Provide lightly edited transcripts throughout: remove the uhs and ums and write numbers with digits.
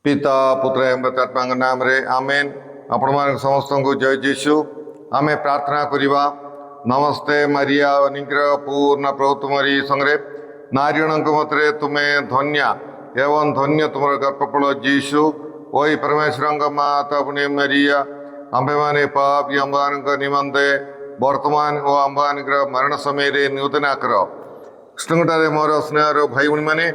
पिता पुत्र एवं आत्मा नाम रे आमेन। आपण मान समस्त को जय जीशु। आमे प्रार्थना करिबा। नमस्ते मरिया निग्रह पूर्ण प्रभु तुमरी संगे नारीणक मतरे तुमे धन्य एवं धन्य तुम गर्भफल जीशु। ओई परमेश्वर माता पुण्य मरिया आंबे माने पाप अम्बान निमंते वर्तमान ओ अम्बान मरण समय नूतना कर कृष्णटारे मोर स्नेह भाई भाई मैंने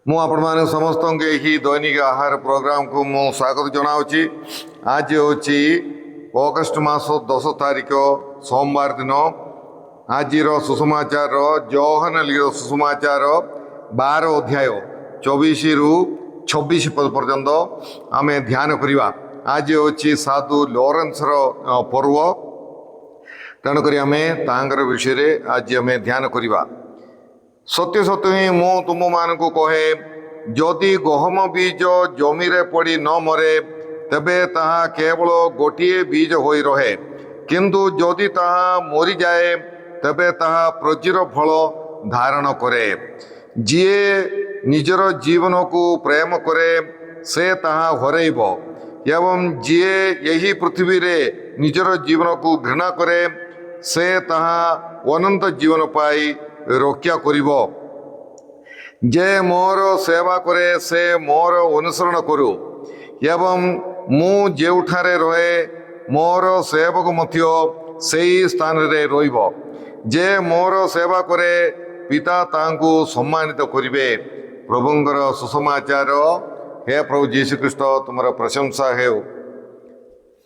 मुझे समस्त यही दैनिक आहार प्रोग्राम को मु स्वागत जनाऊँगी। आज हूँ अगस्ट मास 10 तारीख सोमवार दिन। आज सुसमाचार जोहन लिखित सुसमाचार 12 अध्याय 24 रु 26 पर्यंत आम ध्यान करवा। आज हूँ साधु लॉरेंस पर्व, तेणुक आम तांकर विषय आज आम ध्यान करवा। सत्य सत्य ही मु तुम मान को कहे, जदि गहम बीज जमी रे पड़ी न मरे तेबे ताहा केवल गोटिए बीज होई रहे, किंतु जदि ताहा मरी जाए तेबे ताहा प्रचुर फल धारण करे। जिए निजर जीवन को प्रेम करे से ताहा हरैब, एवं जिए यही पृथ्वी रे निजर जीवन को घृणा करे से ताहा अनंत जीवन पाई रक्षा करिब। जे मोर सेवा करे से मोर अनुसरण करू, एवं मु जेउठारे रहे मोर सेवक मध्य सेई स्थान रे रहिब। जे मोर सेवा करे पिता तांकु सम्मानित करिवे। प्रभुंकर सुसमाचार। हे प्रभु जीशु ख्रीष्ट तुमर प्रशंसा हेउ।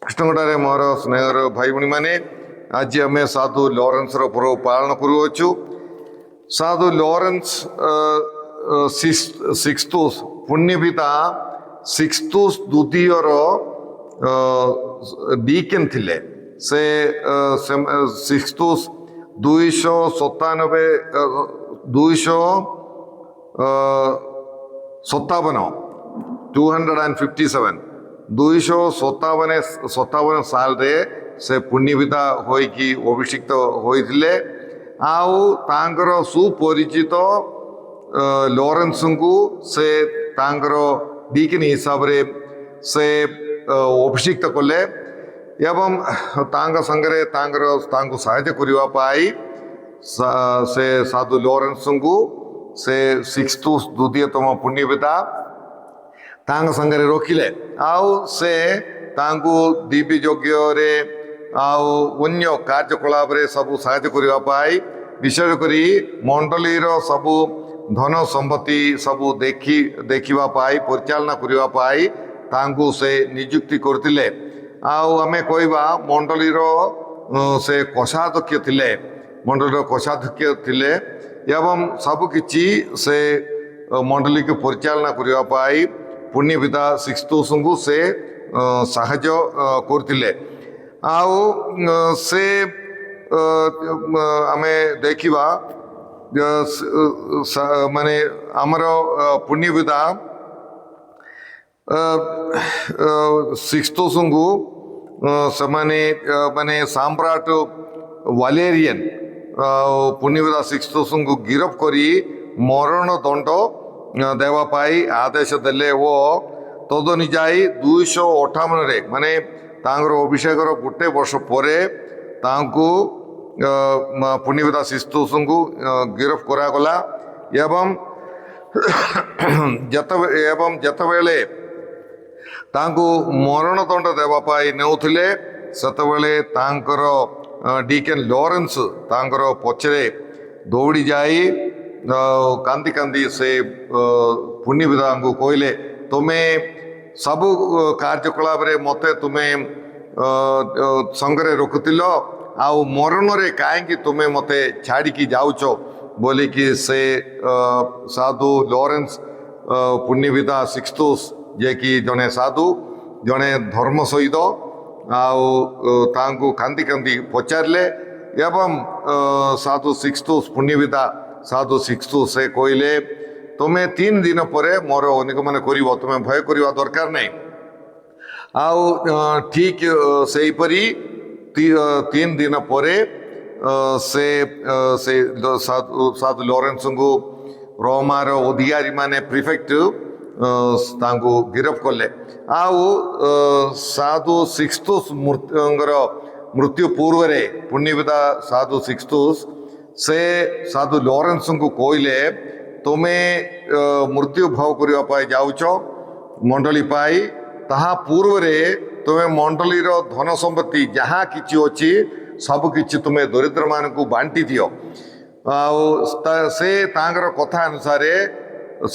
कृष्णगढ़ मोर स्नेहर भाई भाई माने आज आम साधु लॉरेंस पर्व पालन करुअछु। साधु लॉरेंस सिक्सतुस पुण्यपिता सिक्सतुस द्वितीयर डीकेन थिले। से सिक्सतुस 257 257 साल रे से पुण्यपिता होइकी अभिषिक्त होइथिले। आउ तांकर सुपरिचित लॉरेंस को से तांकर डीकिन हिसाब रे से अभिषिक्त कले, एवं तांग संगरे तांको सहायता करिवा पाई से साधु लॉरेंस को से सिक्सतुस द्वितीयतम पुण्यपिता तांग संगरे रखिले। आउ से तांको दिव्य यज्ञ रे आउ अन्य कार्यकलाप रे सबु सहायता करिवा पाई, विशेष करी मंडलीर सबु धन संपत्ति सबु देखिवा पाई परिचालना करिवा पाई तांको से नियुक्ति करथिले। आउ आमे कहबा मंडलीर से कोषाध्यक्ष थिले, मंडलीर कोषाध्यक्ष थिले, एवं सबु किछि से मंडली के परिचालना करिवा पाई पुण्यपिता सिक्सतुस को से साहाय्य करथिले। आउ से आमे देखिबा माने आमर पुण्यपिता सिक्सतुस को समाने माने सम्राट वालेरियन पुण्यपिता सिक्सतुस को गिरफ्त करी मरण दंड देवा पाई आदेश देले। वो तदनुजाई 258 रे माने तांकर अभिषेकर गोटे वर्ष परे तांको पुण्यपिता सिक्सतुस को गिरफ्त करागला। एवं जतबेले तांको मरण दंड देवा पाई नेउथिले सेतबेले तांकर डीकेन लॉरेंस तांकर पछरे दौड़ी जाई कांदी कांदी से पुण्यपिता को कहले, तुमे सबु कार्यकलाप रे मते तुमे संगरे रखुतिल, आउ मरण रे काहेकि तुमे मते छाड़िकी जाउछ बोलिकी से साधु लॉरेंस पुण्यपिता सिक्सतुस जे कि जने साधु जने धर्म सहित आउ तांको कांदी कांदी पचारले। एवं साधु सिक्सतुस पुण्यपिता साधु सिक्सतुस से कहले, तुमे 3 दिन परे मोर अनुगमन करिवो, तुमे भय करिवा दरकार नहीं। आउ ठीक से परी 3 दिन परे से साधु लॉरेंस को रोमार अधिकारी माने प्रिफेक्ट ତାଙ୍କୁ ଗିରଫ କଲେ। ଆଉ ସାଧୁ ସିକ୍ସତୁସ୍ ମୃତ୍ୟୁ ପୂର୍ବରେ ପୁଣ୍ୟବିଦା ସାଧୁ ସିକ୍ସତୁସ୍ ସେ ସାଧୁ ଲରେନ୍ସଙ୍କୁ କହିଲେ ତୁମେ ମୃତ୍ୟୁ ଭୋଗ କରିବା ପାଇଁ ଯାଉଛ ମଣ୍ଡଳୀ ପାଇଁ, ତାହା ପୂର୍ବରେ ତୁମେ ମଣ୍ଡଳୀର ଧନ ସମ୍ପତ୍ତି ଯାହା କିଛି ଅଛି ସବୁକିଛି ତୁମେ ଦରିଦ୍ରମାନଙ୍କୁ ବାଣ୍ଟି ଦିଅ। ଆଉ ସେ ତାଙ୍କର କଥା ଅନୁସାରେ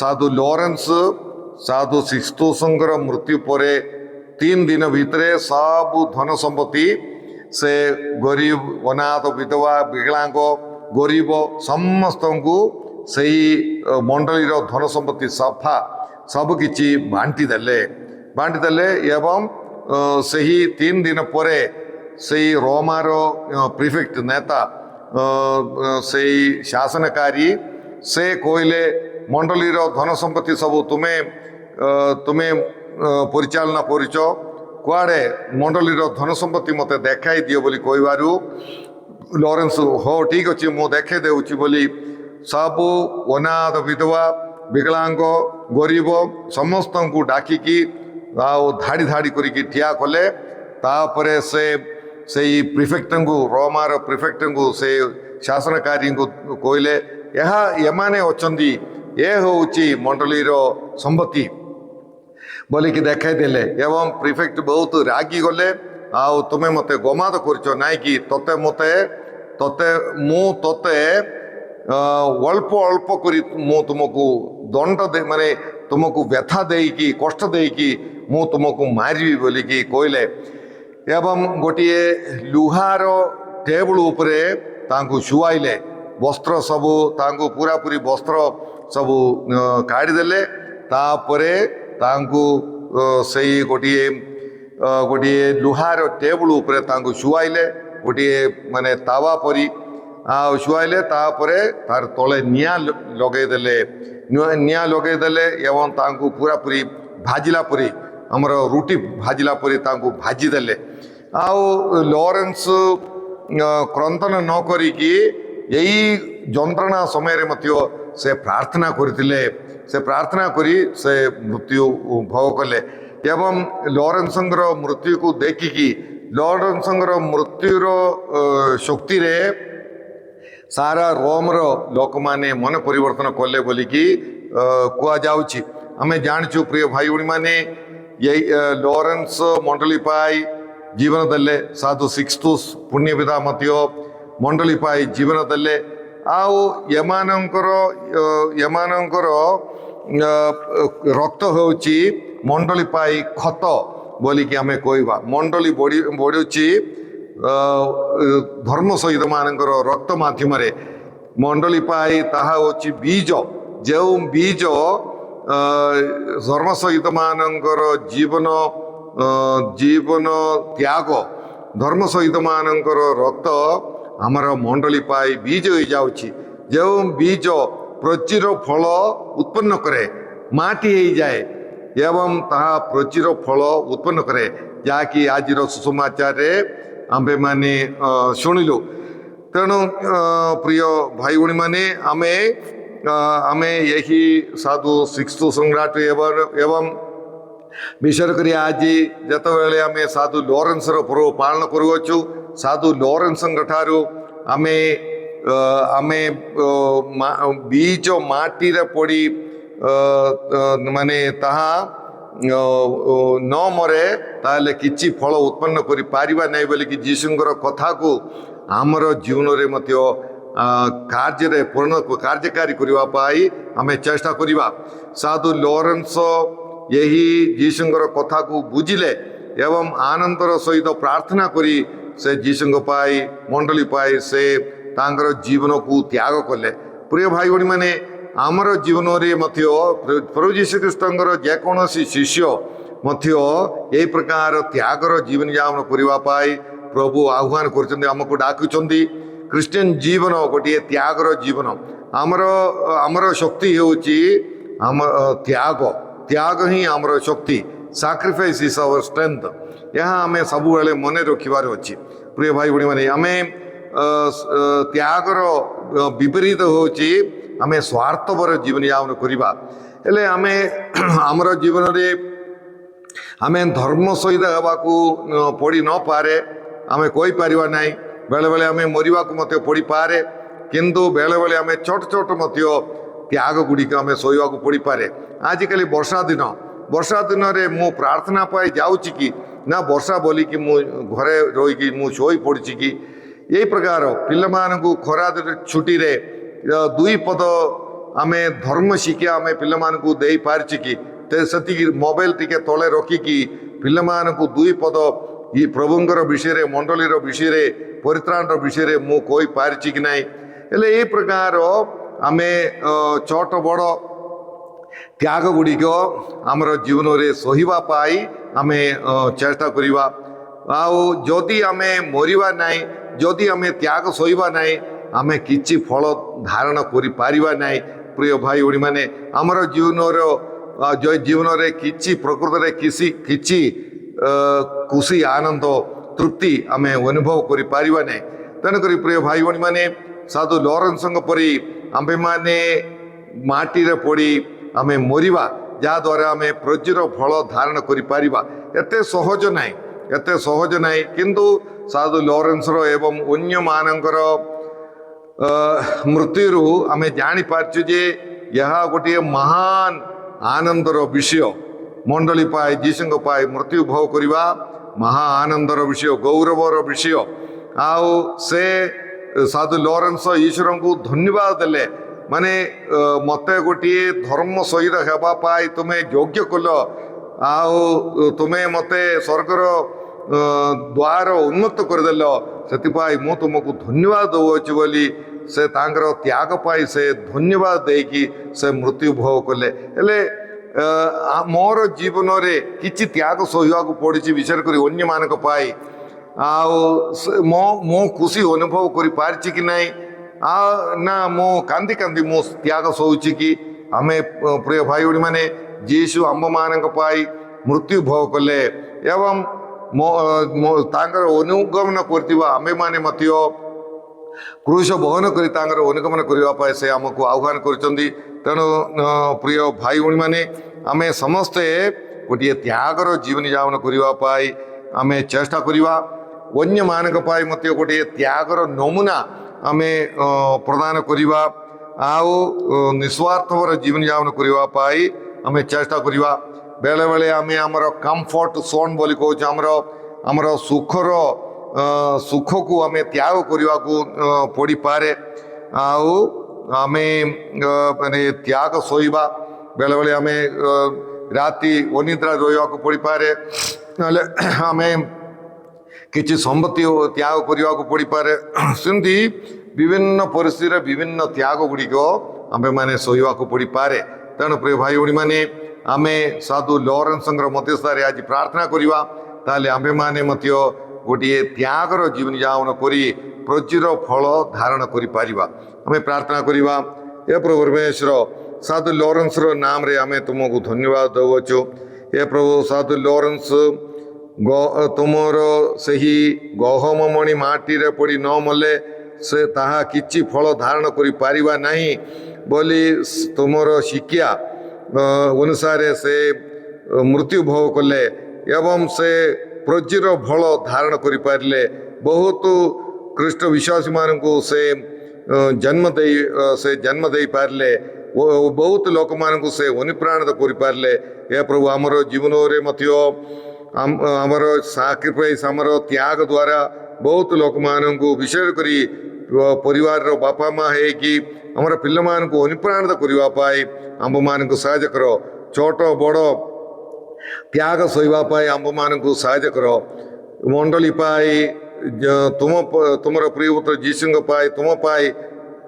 ସାଧୁ ଲରେନ୍ସ ସାଧୁ ସିକ୍ସତୁସଙ୍କର ମୃତ୍ୟୁ ପରେ 3 ଦିନ ଭିତରେ ସବୁ ଧନ ସମ୍ପତ୍ତି ସେ ଗରିବ, ଅନାଥ, ବିଧବା, ବିକଳାଙ୍ଗ, ଗରିବ ସମସ୍ତଙ୍କୁ ସେହି ମଣ୍ଡଳୀର ଧନ ସମ୍ପତ୍ତି ସଫା ସବୁକିଛି ବାଣ୍ଟି ଦେଲେ ଏବଂ ସେହି 3 ଦିନ ପରେ ସେହି ରୋମାର ପ୍ରିଫେକ୍ଟ ନେତା ସେହି ଶାସନକାରୀ ସେ କହିଲେ ମଣ୍ଡଳୀର ଧନ ସମ୍ପତ୍ତି ସବୁ ତୁମେ ପରିଚାଳନା କରୁଛ, କୁଆଡ଼େ ମଣ୍ଡଳୀର ଧନ ସମ୍ପତ୍ତି ମୋତେ ଦେଖାଇ ଦିଅ ବୋଲି କହିବାରୁ ଲରେନ୍ସ ହଉ ଠିକ୍ ଅଛି ମୁଁ ଦେଖାଇ ଦେଉଛି ବୋଲି ସବୁ ଅନାଥ, ବିଧବା, ବିକଳାଙ୍ଗ, ଗରିବ ସମସ୍ତଙ୍କୁ ଡାକିକି ଆଉ ଧାଡ଼ି ଧାଡ଼ି କରିକି ଠିଆ କଲେ। ତାପରେ ସେଇ ପ୍ରିଫେକ୍ଟଙ୍କୁ, ରୋମାର ପ୍ରିଫେକ୍ଟଙ୍କୁ, ସେ ଶାସନକାରୀଙ୍କୁ କହିଲେ ଏମାନେ ଅଛନ୍ତି, ଏ ହେଉଛି ମଣ୍ଡଳୀର ସମ୍ପତ୍ତି ବୋଲିକି ଦେଖାଇ ଦେଲେ। ଏବଂ ପ୍ରିଫେକ୍ଟ ବହୁତ ରାଗିଗଲେ, ଆଉ ତୁମେ ମୋତେ ଗମାଦ କରିଛ ନାଇଁକି, ମୁଁ ତୋତେ ଅଳ୍ପ ଅଳ୍ପ କରି ମୁଁ ତୁମକୁ ଦଣ୍ଡ ମାନେ ତୁମକୁ ବ୍ୟଥା ଦେଇକି କଷ୍ଟ ଦେଇକି ମୁଁ ତୁମକୁ ମାରିବି ବୋଲିକି କହିଲେ। ଏବଂ ଗୋଟିଏ ଲୁହାର ଟେବୁଲ ଉପରେ ତାଙ୍କୁ ଶୁଆଇଲେ, ବସ୍ତ୍ର ସବୁ ତାଙ୍କୁ ପୁରାପୁରି ବସ୍ତ୍ର ସବୁ କାଢ଼ିଦେଲେ। ତାପରେ ତାଙ୍କୁ ସେଇ ଗୋଟିଏ ଲୁହାର ଟେବୁଲ ଉପରେ ତାଙ୍କୁ ଶୁଆଇଲେ, ଗୋଟିଏ ମାନେ ତାୱା ପରି ଆଉ ଶୁଆଇଲେ। ତାପରେ ତାର ତଳେ ନିଆଁ ଲଗେଇଦେଲେ ଏବଂ ତାଙ୍କୁ ପୁରାପୁରି ଭାଜିଲା ପରି, ଆମର ରୁଟି ଭାଜିଲା ପରି ତାଙ୍କୁ ଭାଜିଦେଲେ। ଆଉ ଲରେନ୍ସ କ୍ରନ୍ଦନ ନ କରିକି ଏଇ ଯନ୍ତ୍ରଣା ସମୟରେ ମଧ୍ୟ ସେ ପ୍ରାର୍ଥନା କରିଥିଲେ। ସେ ପ୍ରାର୍ଥନା କରି ସେ ମୃତ୍ୟୁ ଭୋଗ କଲେ। ଏବଂ ଲରେନ୍ସଙ୍କର ମୃତ୍ୟୁକୁ ଦେଖିକି ଲରେନ୍ସଙ୍କର ମୃତ୍ୟୁର ଶକ୍ତିରେ ସାରା ରୋମର ଲୋକମାନେ ମନ ପରିବର୍ତ୍ତନ କଲେ ବୋଲିକି କୁହାଯାଉଛି। ଆମେ ଜାଣିଛୁ ପ୍ରିୟ ଭାଇ ଭଉଣୀମାନେ, ଏଇ ଲରେନ୍ସ ମଣ୍ଡଳୀ ପାଇଁ ଜୀବନ ଦେଲେ, ସାଧୁ ସିକ୍ସତୁସ୍ ପୁଣ୍ୟବିଦା ମଧ୍ୟ ମଣ୍ଡଳୀ ପାଇଁ ଜୀବନ ଦେଲେ। ଆଉ ଏମାନଙ୍କର ରକ୍ତ ହେଉଛି ମଣ୍ଡଳୀ ପାଇଁ ଖତ ବୋଲିକି ଆମେ କହିବା। ମଣ୍ଡଳୀ ବଢ଼ୁଛି ଧର୍ମ ସହିତମାନଙ୍କର ରକ୍ତ ମାଧ୍ୟମରେ। ମଣ୍ଡଳୀ ପାଇଁ ତାହା ହେଉଛି ବୀଜ, ଯେଉଁ ବୀଜ ଧର୍ମ ସହିତମାନଙ୍କର ଜୀବନ ତ୍ୟାଗ, ଧର୍ମ ସହିତମାନଙ୍କର ରକ୍ତ ଆମର ମଣ୍ଡଳୀ ପାଇଁ ବୀଜ ହେଇଯାଉଛି। ଯେଉଁ ବୀଜ ପ୍ରଚୁର ଫଳ ଉତ୍ପନ୍ନ କରେ, ମାଟି ହେଇଯାଏ ଏବଂ ତାହା ପ୍ରଚୁର ଫଳ ଉତ୍ପନ୍ନ କରେ, ଯାହାକି ଆଜିର ସୁସମାଚାରରେ ଆମ୍ଭେମାନେ ଶୁଣିଲୁ। ତେଣୁ ପ୍ରିୟ ଭାଇ ଭଉଣୀମାନେ, ଆମେ ଏହି ସାଧୁ ସିକ୍ସତୁସ୍ ସମ୍ରାଟ ଏବଂ ବିଶେଷ କରି ଆଜି ଯେତେବେଳେ ଆମେ ସାଧୁ ଲରେନ୍ସର ପର୍ବ ପାଳନ କରୁଅଛୁ, ସାଧୁ ଲରେନ୍ସଙ୍କ ଠାରୁ ଆମେ ବୀଜ ମାଟିରେ ପଡ଼ି ମାନେ ତାହା ନ ମରେ ତାହେଲେ କିଛି ଫଳ ଉତ୍ପନ୍ନ କରିପାରିବା ନାହିଁ ବୋଲିକି ଯୀଶୁଙ୍କର କଥାକୁ ଆମର ଜୀବନରେ ମଧ୍ୟ କାର୍ଯ୍ୟକାରୀ କରିବା ପାଇଁ ଆମେ ଚେଷ୍ଟା କରିବା। ସାଧୁ ଲରେନ୍ସ ଏହି ଯୀଶୁଙ୍କର କଥାକୁ ବୁଝିଲେ ଏବଂ ଆନନ୍ଦର ସହିତ ପ୍ରାର୍ଥନା କରି ସେ ଯୀଶୁଙ୍କ ପାଇଁ, ମଣ୍ଡଳୀ ପାଇଁ ସେ ତାଙ୍କର ଜୀବନକୁ ତ୍ୟାଗ କଲେ। ପ୍ରିୟ ଭାଇ ଭଉଣୀମାନେ, ଆମର ଜୀବନରେ ମଧ୍ୟ ପ୍ରଭୁ ଯୀଶୁଖ୍ରୀଷ୍ଟଙ୍କର ଯେକୌଣସି ଶିଷ୍ୟ ମଧ୍ୟ ଏହି ପ୍ରକାର ତ୍ୟାଗର ଜୀବନଯାପନ କରିବା ପାଇଁ ପ୍ରଭୁ ଆହ୍ୱାନ କରୁଛନ୍ତି, ଆମକୁ ଡାକୁଛନ୍ତି। ଖ୍ରୀଷ୍ଟିଆନ ଜୀବନ ଗୋଟିଏ ତ୍ୟାଗର ଜୀବନ। ଆମର ଶକ୍ତି ହେଉଛି ତ୍ୟାଗ ହିଁ ଆମର ଶକ୍ତି। Sacrifice is our strength. ଏହା ଆମେ ସବୁବେଳେ ମନେ ରଖିବାର ଅଛି। ପ୍ରିୟ ଭାଇ ଭଉଣୀମାନେ, ଆମେ ତ୍ୟାଗର ବିପରୀତ ହେଉଛି आम स्वार्थपर जीवन यापन करवा हेले आम आमर जीवन में आम धर्म सहित हवाकू पड़ी न पारे आम कहीपर ना बेले बेले आम मरवा को पड़ी पारे किंतु बेले बेले आम छोट छोट त्याग गुड़िक आम शोवा पड़ी पारे आजिकल वर्षा दिन में मु प्रार्थना पाई जाऊँगी कि ना वर्षा बोली कि मु घरे रहीकि मु शोई पड़ी कि यही प्रकार पिला खरा छुट्टी रे दुई पद आम धर्म शिक्षा आम पिला दे पार्ची कि से मोबाइल टिके तले रखिकी पिला दुई पद ये प्रभुंर विषय मंडलीर विषय परित्राण विषय मु कही पार्ची कि नाई हेले ये प्रकार आम छोट बड़ त्याग गुड़िक आमर जीवन में सहीवाई आम चेष्टा करवा आदि आम मरवा ना जदि आम त्याग सहीवा ना आम किछि फल धारण करिपारिबा ना प्रिय भाई भणी मैंने आमर जीवन में किछि प्रकृत में किछि खुशी आनंद तृप्ति आम अनुभव करिपारिबा ना तेणुक प्रिय भाई भणी मैंने साधु लॉरेंस परी आम्भे माने माटी रे पड़ी आम मरवा जहाद्वारा आम प्रचुर फल धारण करिपारिबा एते सहज नाई एते सहज नाई किंतु साधु लॉरेंस एवं अन्य मानकर मृत्यु आम जानी पार्छु जे यह गोटे महान आनंदर विषय मंडली पाए जीशु पाए मृत्यु भोग करवा महा आनंदर विषय गौरवर विषय आउ से साधु लॉरेंस ईश्वर को धन्यवाद देले माने मते गोटे धर्म सहित हेबापाई तुम्हें योग्य कल आउ तुम्हें मते स्वर्गर द्वार उन्नत करदेल से मु तुमको धन्यवाद दौची बोली से तांकर त्याग पाई से धन्यवाद देकी से मृत्यु भोग कले हेले मोर जीवन में किछि त्याग सहिवा पड़ी विशेष कर अन्य मानक पाई मो खुशी अनुभव कर पार्ची कि नाई ना मो कांदी कांदी मो त्याग सौची कि आम प्रिय भाई भणी मैंने जीशु आम्ब मान पाई मृत्यु भोग कले एवं तांकर अनुगमन करथिबा आमे माने मतियो क्रूश बहन करी तांकर अनुगमन करने से आमको आह्वान करछंदी तेणु प्रिय भाई भणी मैंने आमे समस्ते गोटे त्यागर जीवन यापन करने आमे चेष्टा करवा अन्य मानक पाई मत गोटे त्यागर नमूना आमे प्रदान करवा आउ निस्वार्थवर जीवन यापन करने आमे चेष्टा करवा बेले बेले आमे आमर कम्फर्ट जोन बोली कहूँ आमर सुखर सुख को आमे त्याग करने को पड़ी पारे आउ आमे माने त्याग सहीवा बेले बेले आमे राति अनिद्रा रहा पड़ी पारे नाले आमे किछि संपत्ति त्याग करने को पड़ी पारे सेमती विभिन्न परिस्थिति विभिन्न त्याग गुड़िक आमे माने सहीवा को पड़ी पारे तेणु प्रिय भाई भणी माने आमे साधु लॉरेंस मध्यस्थारे आज प्रार्थना करवा ताले आमे माने मध्य गोटे त्यागर जीवन यापन करी प्रचुर फल धारण करिपारिबा आमे प्रार्थना करवा हे प्रभु परमेश्वर साधु लॉरेंस नाम रे आमे तुमको धन्यवाद दउछु हे प्रभु साधु लॉरेंस तुमर सही गहम मणि माटी रे पड़ी न मले से ताहा किछि फल धारण करि पारिबा नाही बोली तुमर शिक्षा अनुसार से मृत्यु भोग कले एवं से प्रचुर फल धारण करि पारिले बहुत ख्रीष्ट विश्वासी मानू से जन्म दे पारिले बहुत लोक मानू से अनुप्राणित कर पारिले हे प्रभु आमर जीवन में मध्य आमर साक्रिफाइस आमर त्याग द्वारा बहुत लोक मानू विशेष करी परिवार बापा माँ है कि आमर पिला मानू अनुप्राणित करने आंब मान साहय कर छोट बड़ त्याग सहीवाई आंब मान साहय कर मंडली पाई तुमर प्रियपुत्र जीशु पाई तुम पाई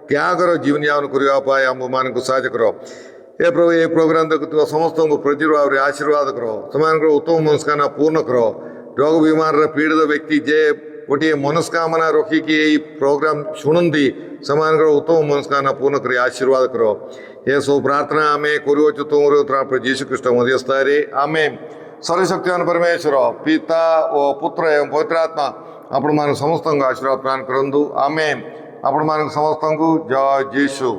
त्यागर जीवन यापन करने आंब मान साहय कर हे प्रभु ये प्रोग्राम देखुवा समस्त प्रचुर भाव आशीर्वाद कर से उत्तम मनस्कामना पूर्ण कर रोग बीमार पीड़ित व्यक्ति जे गोटे मनस्कामना रखिकी यही प्रोग्राम शुणती से उत्तम मनस्कामना पूर्ण कर आशीर्वाद कर ये सब प्रार्थना आम करुचु तुम जीशु कृष्ण मध्यस्थारे आमे सर्वशक्तिमान परमेश्वर पिता और पुत्र एवं पवित्रात्मा आपण मान समस्त आशीर्वाद प्रदान करंतु आमे आपण मान समस्त जय जीशु।